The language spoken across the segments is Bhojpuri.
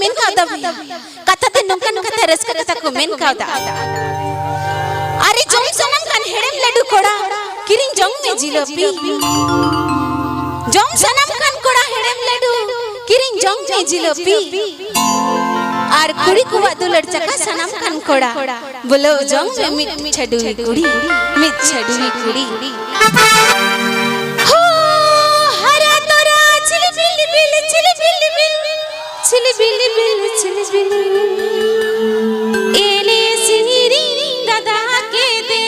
मेन कावदा कथा ते नोंका नोंका ते रस्का कथा को मेन कावदा अरे जोम सनम कान हेड़ेम लड्डू कोड़ा किरिंग जोंग में जिलेबी जोम सनम कान कोड़ा हेड़ेम लड्डू किरिंग जोंग में जिलेबी आर कुड़ी कुवा दुलड़ चका सनम कान कोड़ा बोलो जोंग में मिठ छडुई कुड़ी हो हरा तोरा चिली बिल एले सिरी दादा के दे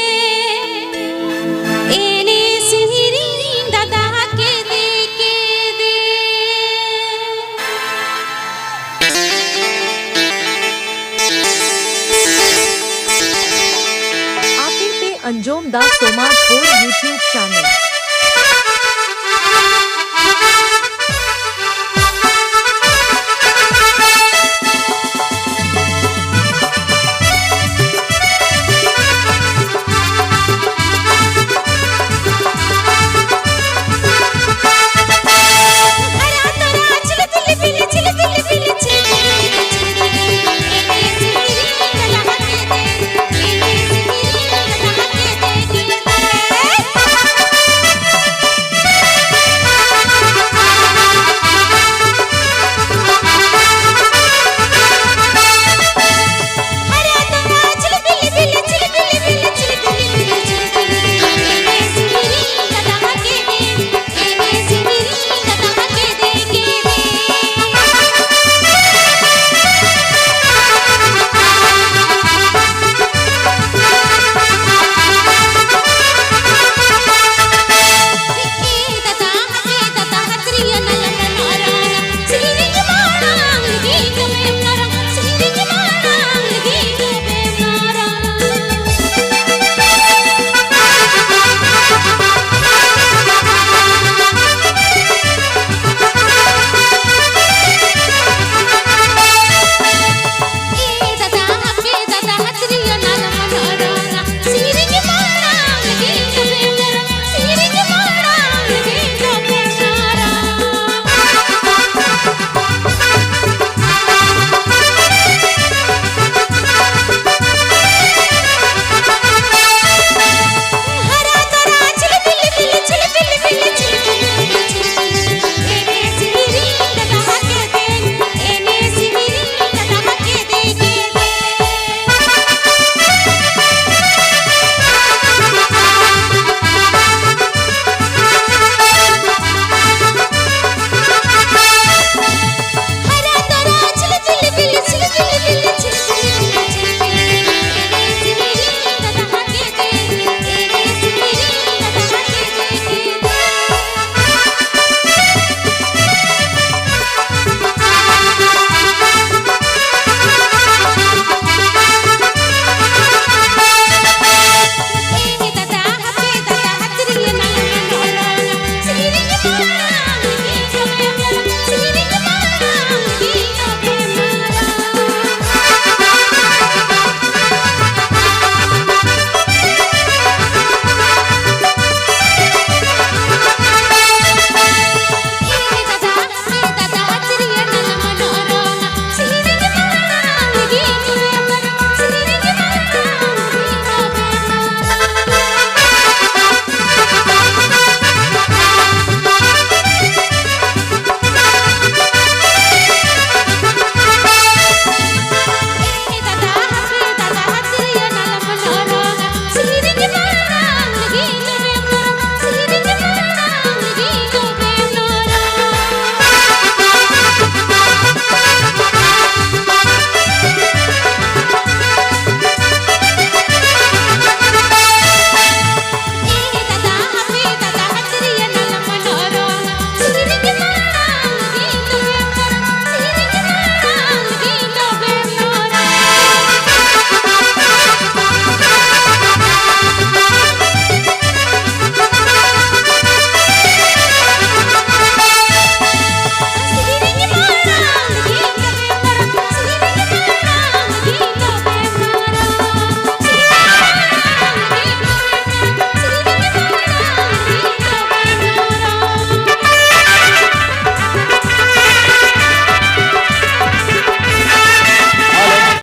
एले सिरी दादा के दे आप पे अंजुम दा सोमा 4 YouTube चैनल।